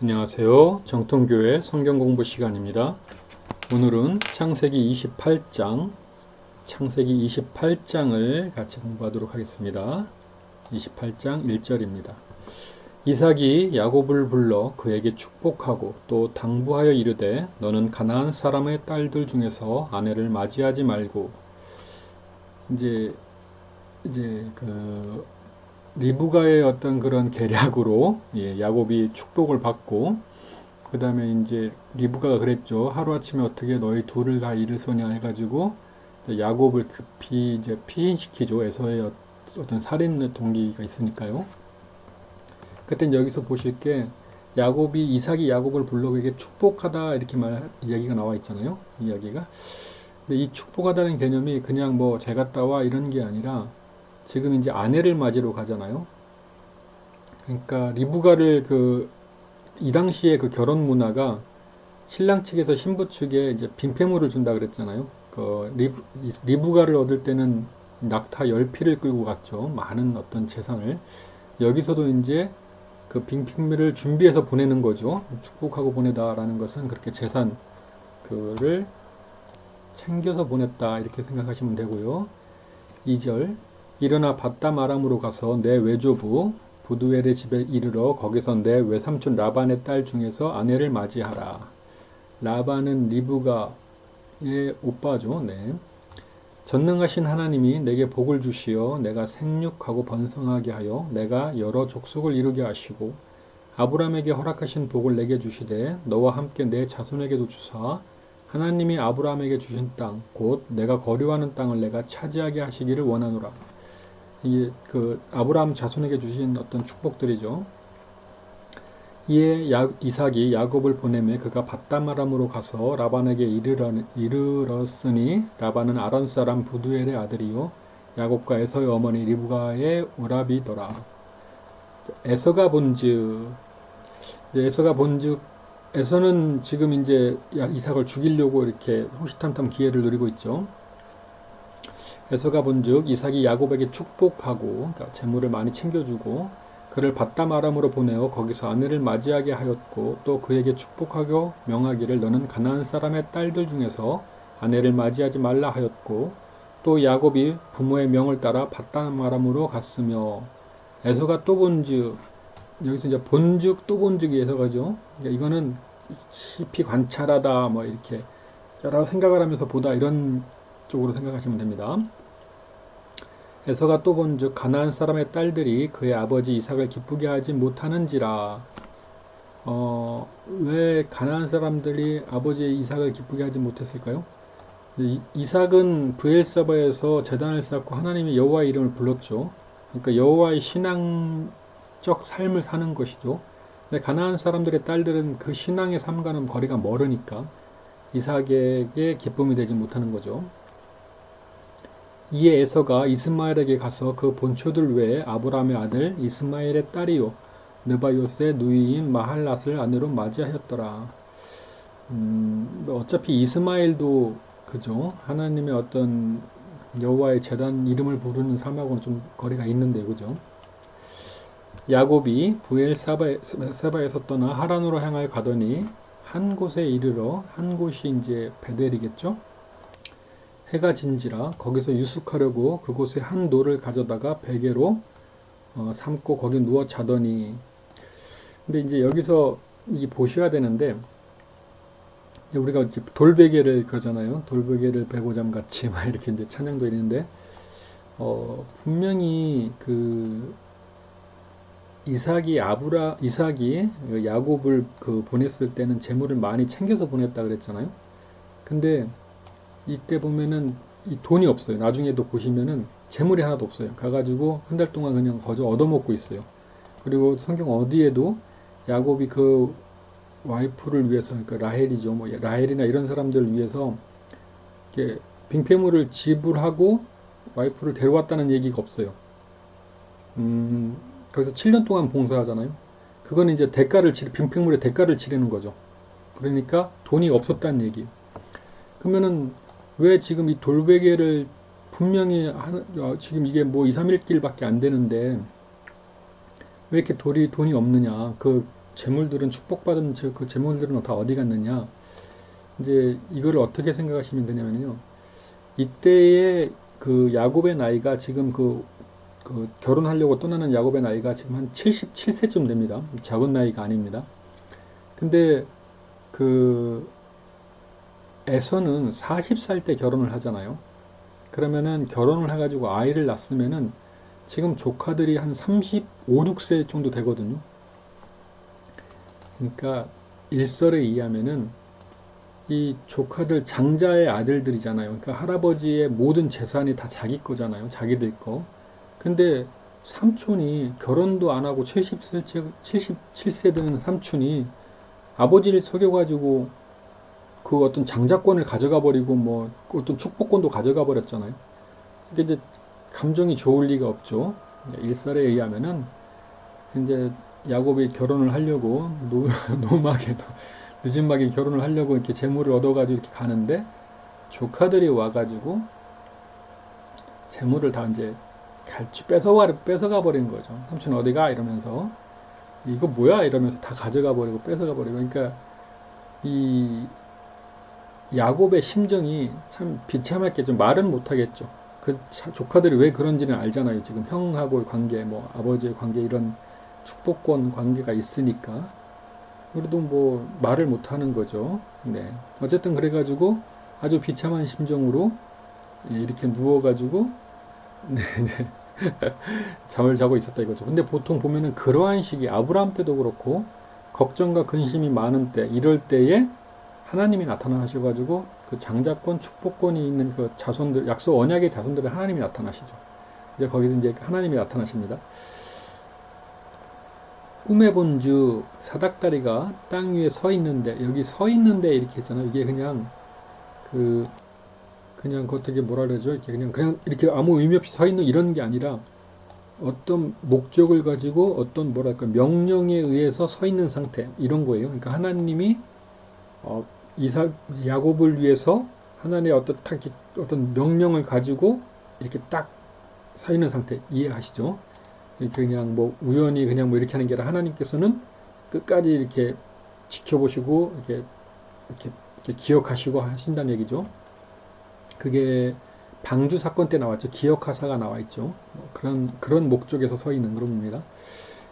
안녕하세요. 정통교회 성경공부 시간입니다. 오늘은 창세기 28장을 같이 공부하도록 하겠습니다. 28장 1절입니다. 이삭이 야곱을 불러 그에게 축복하고 또 당부하여 이르되 너는 가나안 사람의 딸들 중에서 아내를 맞이하지 말고 이제 그 리브가의 어떤 그런 계략으로 야곱이 축복을 받고 그 다음에 이제 리브가가 그랬죠. 하루아침에 어떻게 너희 둘을 다 잃으소냐 해가지고 야곱을 급히 이제 피신시키죠. 에서의 어떤 살인 동기가 있으니까요. 그땐 여기서 보실 게 이삭이 야곱을 불러 그에게 축복하다 이렇게 이야기가 나와 있잖아요. 이야기가. 근데 이 축복하다는 개념이 그냥 뭐 잘 갔다 와 이런 게 아니라 지금 이제 아내를 맞이러 가잖아요. 그러니까 리브가를 이 당시에 그 결혼 문화가 신랑 측에서 신부 측에 이제 빈폐물을 준다 그랬잖아요. 리브가를 얻을 때는 낙타 10피를 끌고 갔죠. 많은 어떤 재산을. 여기서도 이제 그 빈폐물을 준비해서 보내는 거죠. 축복하고 보내다라는 것은 그렇게 재산 그를 챙겨서 보냈다 이렇게 생각하시면 되고요. 2절 일어나 밧담 아람으로 가서 내 외조부 부두엘의 집에 이르러 거기서 내 외삼촌 라반의 딸 중에서 아내를 맞이하라. 라반은 리브가의 오빠죠. 네. 전능하신 하나님이 내게 복을 주시어 내가 생육하고 번성하게 하여 내가 여러 족속을 이루게 하시고 아브라함에게 허락하신 복을 내게 주시되 너와 함께 내 자손에게도 주사 하나님이 아브라함에게 주신 땅 곧 내가 거류하는 땅을 내가 차지하게 하시기를 원하노라. 이게 아브라함 자손에게 주신 어떤 축복들이죠. 이에 이삭이 야곱을 보내매 그가 밧담 아람으로 가서 라반에게 이르렀으니 라반은 아람 사람 부두엘의 아들이요 야곱과 에서의 어머니 리브가의 오라비더라. 에서가 본즉 에서는 지금 이제 이삭을 죽이려고 이렇게 호시탐탐 기회를 누리고 있죠. 에서가 본즉 이삭이 야곱에게 축복하고 그러니까 재물을 많이 챙겨주고 그를 밧담 아람으로 보내어 거기서 아내를 맞이하게 하였고 또 그에게 축복하고 명하기를 너는 가나안 사람의 딸들 중에서 아내를 맞이하지 말라 하였고 또 야곱이 부모의 명을 따라 밧담 아람으로 갔으며 에서가 또 본즉 여기서 이제 본즉 또 본즉이 에서가죠. 그러니까 이거는 깊이 관찰하다 뭐 이렇게 여러 생각을 하면서 보다 이런 쪽으로 생각하시면 됩니다. 에서가 또 본즉 가나안 사람의 딸들이 그의 아버지 이삭을 기쁘게 하지 못하는지라. 왜 가나안 사람들이 아버지 이삭을 기쁘게 하지 못했을까요? 이삭은 브엘사바에서 제단을 쌓고 하나님의 여호와의 이름을 불렀죠. 그러니까 여호와의 신앙적 삶을 사는 것이죠. 근데 가나안 사람들의 딸들은 그 신앙의 삶과는 거리가 멀으니까 이삭에게 기쁨이 되지 못하는 거죠. 이에 에서가 이스마엘에게 가서 그 본초들 외에 아브라함의 아들 이스마엘의 딸이요 느바요스의 누이인 마할랏을 아내로 맞이하였더라. 어차피 이스마엘도 그죠. 하나님의 어떤 여호와의 제단 이름을 부르는 삶하고는 좀 거리가 있는데 그죠. 야곱이 부엘사바에서 떠나 하란으로 향하여 가더니 한 곳에 이르러 한 곳이 이제 베델이겠죠. 해가 진지라 거기서 유숙하려고 그곳에 한 돌을 가져다가 베개로 삼고 거기 누워 자더니. 근데 이제 여기서 보셔야 되는데 우리가 이제 돌베개를 그러잖아요. 돌베개를 베고잠 같이 막 이렇게 이제 찬양도 있는데 분명히 이삭이 야곱을 보냈을 때는 재물을 많이 챙겨서 보냈다 그랬잖아요. 근데 이때 보면은 이 돈이 없어요. 나중에도 보시면은 재물이 하나도 없어요. 가가지고 한 달 동안 그냥 거저 얻어먹고 있어요. 그리고 성경 어디에도 야곱이 그 와이프를 위해서, 그러니까 라헬이죠. 뭐 라헬이나 이런 사람들을 위해서 이렇게 빈폐물을 지불하고 와이프를 데려왔다는 얘기가 없어요. 거기서 7년 동안 봉사하잖아요. 그거는 이제 빈폐물의 대가를 치르는 거죠. 그러니까 돈이 없었다는 얘기예요. 그러면은 왜 지금 이 돌베개를 분명히 지금 이게 뭐 2, 3일 길밖에 안 되는데 왜 이렇게 돈이 없느냐. 재물들은 축복받은 그 재물들은 다 어디 갔느냐? 이제 이거를 어떻게 생각하시면 되냐면요. 이때의 그 야곱의 나이가 지금 그 결혼하려고 떠나는 야곱의 나이가 지금 한 77세쯤 됩니다. 작은 나이가 아닙니다. 근데 그 에서는 40살 때 결혼을 하잖아요. 그러면은 결혼을 해가지고 아이를 낳았으면은 지금 조카들이 한 35, 6세 정도 되거든요. 그러니까 일설에 의하면은 이 조카들 장자의 아들들이잖아요. 그러니까 할아버지의 모든 재산이 다 자기 거잖아요. 자기들 거. 근데 삼촌이 결혼도 안 하고 77세 되는 삼촌이 아버지를 속여가지고 그 어떤 장자권을 가져가 버리고 뭐 어떤 축복권도 가져가 버렸잖아요. 이게 이제 감정이 좋을 리가 없죠. 일설에 의하면은 이제 야곱이 결혼을 하려고 노마게 늦은막에 결혼을 하려고 이렇게 재물을 얻어가지고 이렇게 가는데 조카들이 와가지고 재물을 다 이제 갈취 뺏어가 버린 거죠. 삼촌 어디가? 이러면서 이거 뭐야? 이러면서 다 가져가 버리고 뺏어가 버리고. 그러니까 이 야곱의 심정이 참 비참했겠죠. 좀 말은 못하겠죠. 그 조카들이 왜 그런지는 알잖아요. 지금 형하고의 관계, 뭐 아버지의 관계 이런 축복권 관계가 있으니까. 그래도 뭐 말을 못하는 거죠. 네. 어쨌든 그래가지고 아주 비참한 심정으로 이렇게 누워가지고 네, 네. 잠을 자고 있었다 이거죠. 근데 보통 보면은 그러한 시기 아브라함 때도 그렇고 걱정과 근심이 많은 때 이럴 때에 하나님이 나타나셔가지고 그 장자권 축복권이 있는 그 자손들 약속 언약의 자손들에 하나님이 나타나시죠. 이제 거기서 이제 하나님이 나타나십니다. 꿈에 본즉 사닥다리가 땅 위에 서 있는데 여기 서 있는데 이렇게 했잖아요. 이게 그냥 그냥 어떻게 뭐라 그러죠? 이렇게 그냥 이렇게 아무 의미 없이 서 있는 이런 게 아니라 어떤 목적을 가지고 어떤 뭐랄까 명령에 의해서 서 있는 상태 이런 거예요. 그러니까 하나님이 야곱을 위해서 하나님의 어떤 명령을 가지고 이렇게 딱 서 있는 상태 이해하시죠? 그냥 뭐 우연히 그냥 뭐 이렇게 하는 게 아니라 하나님께서는 끝까지 이렇게 지켜보시고 이렇게 기억하시고 하신다는 얘기죠. 그게 방주 사건 때 나왔죠. 기억하사가 나와 있죠. 그런 목적에서 서 있는 그런 겁니다.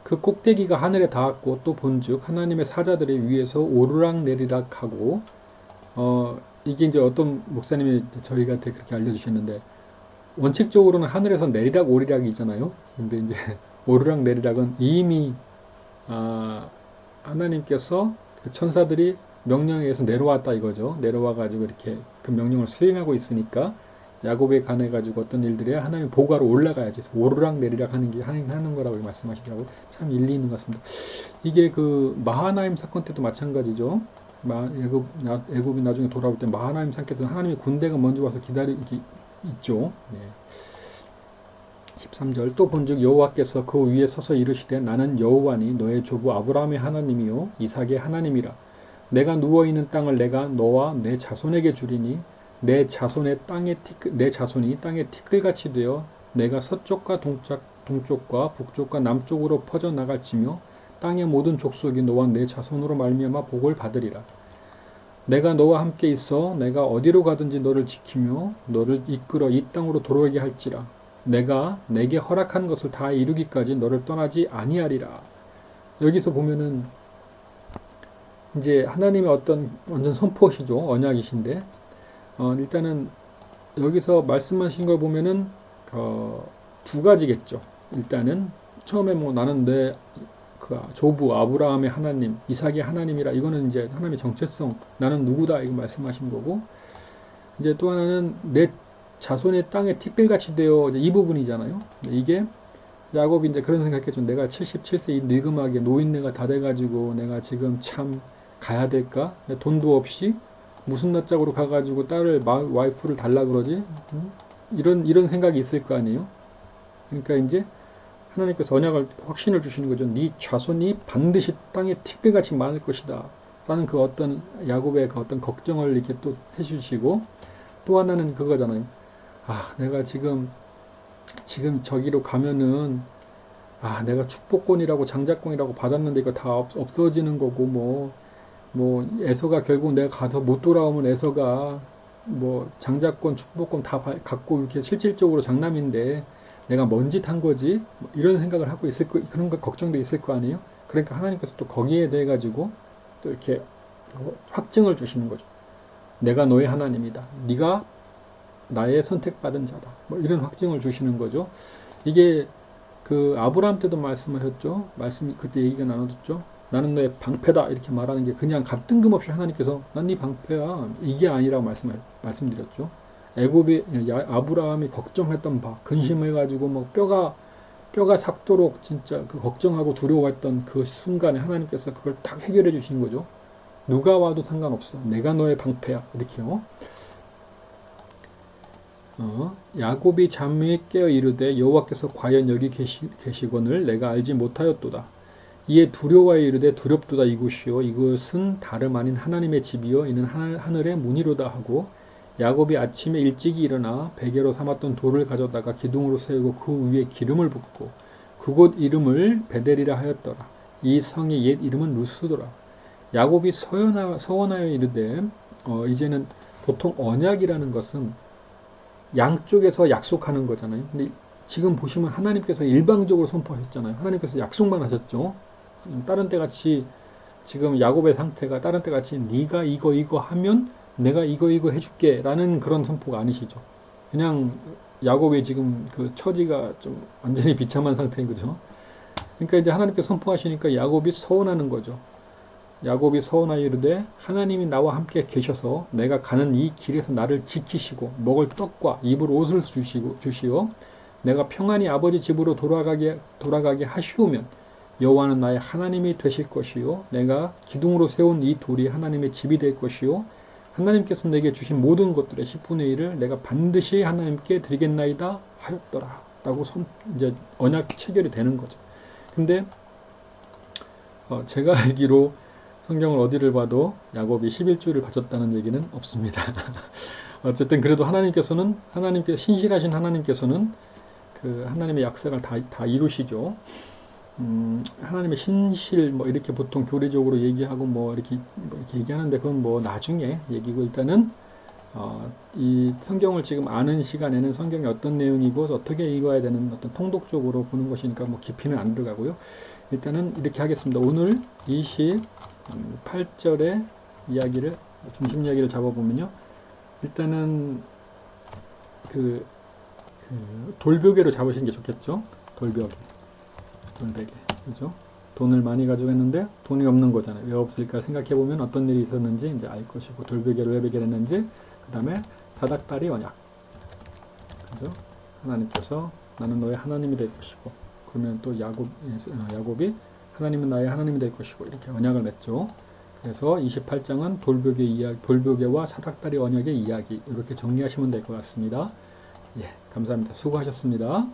그 꼭대기가 하늘에 닿았고 또 본즉 하나님의 사자들이 위에서 오르락 내리락 하고 이게 이제 어떤 목사님이 저희한테 그렇게 알려주셨는데 원칙적으로는 하늘에서 내리락 오리락이 있잖아요. 근데 이제 오르락 내리락은 이미 하나님께서 그 천사들이 명령에 의해서 내려왔다 이거죠. 내려와가지고 이렇게 그 명령을 수행하고 있으니까 야곱에 관해 가지고 어떤 일들이 하나님 보고하러 올라가야지. 오르락 내리락 하는 게 하는 거라고 말씀하시더라고요. 참 일리 있는 것 같습니다. 이게 그 마하나임 사건 때도 마찬가지죠. 애굽이 나중에 돌아올 때 마하나임 사건에서 하나님의 군대가 먼저 와서 기다리기 있죠. 네. 13절 또 본즉 여호와께서 그 위에 서서 이르시되 나는 여호와니 너의 조부 아브라함의 하나님이요 이삭의 하나님이라. 내가 누워있는 땅을 내가 너와 내 자손에게 주리니 내 자손이 땅의 티끌같이 되어 내가 서쪽과 동쪽과 북쪽과 남쪽으로 퍼져 나갈지며 땅의 모든 족속이 너와 내 자손으로 말미암아 복을 받으리라. 내가 너와 함께 있어 내가 어디로 가든지 너를 지키며 너를 이끌어 이 땅으로 돌아오게 할지라. 내가 내게 허락한 것을 다 이루기까지 너를 떠나지 아니하리라. 여기서 보면은 이제 하나님의 어떤 완전 선포시죠. 언약이신데 일단은 여기서 말씀하신 걸 보면은 두 가지겠죠. 일단은 처음에 뭐 나는 내 그 조부 아브라함의 하나님, 이삭의 하나님이라 이거는 이제 하나님의 정체성, 나는 누구다 이거 말씀하신 거고, 이제 또 하나는 내 자손의 땅에 티끌같이 되어 이 부분이잖아요. 이게 야곱이 이제 그런 생각했죠. 내가 77세 이 늙음하게 노인네가 다 돼가지고 내가 지금 참 가야 될까? 내 돈도 없이 무슨 낯짝으로 가가지고 와이프를 달라 그러지? 이런 생각이 있을 거 아니에요. 그러니까 이제 하나님께서 언약을 확신을 주시는 거죠. 네 자손이 반드시 땅에 티끌같이 많을 것이다. 라는 그 어떤 야곱의 그 어떤 걱정을 이렇게 또 해주시고, 또 하나는 그거잖아요. 내가 지금 저기로 가면은 내가 축복권이라고 장자권이라고 받았는데 이거 다 없어지는 거고 뭐 에서가 결국 내가 가서 못 돌아오면 에서가 뭐 장자권, 축복권 다 갖고 이렇게 실질적으로 장남인데 내가 뭔 짓 한 거지? 뭐 이런 생각을 하고 있을 거, 그런 거 걱정도 있을 거 아니에요? 그러니까 하나님께서 또 거기에 대해 가지고 또 이렇게 확증을 주시는 거죠. 내가 너의 하나님이다. 네가 나의 선택받은 자다. 뭐 이런 확증을 주시는 거죠. 이게 그 아브라함 때도 말씀하셨죠. 그때 얘기가 나눠졌죠. 나는 너의 방패다 이렇게 말하는 게 그냥 뜬금없이 하나님께서 난 네 방패야 이게 아니라고 말씀드렸죠. 아브라함이 걱정했던 바 근심해가지고 뭐 뼈가 삭도록 진짜 그 걱정하고 두려워했던 그 순간에 하나님께서 그걸 딱 해결해 주신 거죠. 누가 와도 상관없어. 내가 너의 방패야. 이렇게요. 야곱이 잠이 깨어 이르되 여호와께서 과연 여기 계시거늘 내가 알지 못하였도다. 이에 두려워하여 이르되 두렵도다 이곳이요 이것은 다름 아닌 하나님의 집이요 이는 하늘의 문이로다 하고 야곱이 아침에 일찍이 일어나 베개로 삼았던 돌을 가져다가 기둥으로 세우고 그 위에 기름을 붓고 그곳 이름을 베델이라 하였더라. 이 성의 옛 이름은 루스더라. 야곱이 서원하여 이르되 이제는 보통 언약이라는 것은 양쪽에서 약속하는 거잖아요. 근데 지금 보시면 하나님께서 일방적으로 선포하셨잖아요. 하나님께서 약속만 하셨죠. 다른 때 같이 지금 야곱의 상태가 다른 때 같이 네가 이거 하면 내가 이거 해줄게 라는 그런 선포가 아니시죠. 그냥 야곱의 지금 그 처지가 좀 완전히 비참한 상태인 거죠. 그러니까 이제 하나님께서 선포하시니까 야곱이 서운하는 거죠. 야곱이 서원하여 이르되 하나님이 나와 함께 계셔서 내가 가는 이 길에서 나를 지키시고 먹을 떡과 입을 옷을 주시오 내가 평안히 아버지 집으로 돌아가게 하시오면 여호와는 나의 하나님이 되실 것이요 내가 기둥으로 세운 이 돌이 하나님의 집이 될 것이요 하나님께서 내게 주신 모든 것들의 10분의 1을 내가 반드시 하나님께 드리겠나이다 하였더라 라고 이제 언약 체결이 되는 거죠. 근데 제가 알기로 성경을 어디를 봐도 야곱이 11조를 바쳤다는 얘기는 없습니다. 어쨌든 그래도 신실하신 하나님께서는 그 하나님의 약속을 다 이루시죠. 하나님의 신실 이렇게 보통 교리적으로 얘기하고 이렇게 얘기하는데 그건 나중에 얘기고 일단은 이 성경을 지금 아는 시간에는 성경이 어떤 내용이고 어떻게 읽어야 되는 어떤 통독적으로 보는 것이니까 깊이는 안 들어가고요. 일단은 이렇게 하겠습니다. 오늘 28절의 이야기를 중심 이야기를 잡아보면요. 일단은 그 돌벽에로 잡으시는 게 좋겠죠. 돌베개, 그죠? 돈을 많이 가지고 했는데 돈이 없는 거잖아요. 왜 없을까 생각해보면 어떤 일이 있었는지 이제 알 것이고 돌베개로 왜 베개를 했는지 그 다음에 사닥다리 언약, 그죠? 하나님께서 나는 너의 하나님이 될 것이고 그러면 또 야곱이 하나님은 나의 하나님이 될 것이고 이렇게 언약을 맺죠. 그래서 28장은 돌벽에와 사닥다리 언약의 이야기 이렇게 정리하시면 될 것 같습니다. 예, 감사합니다. 수고하셨습니다.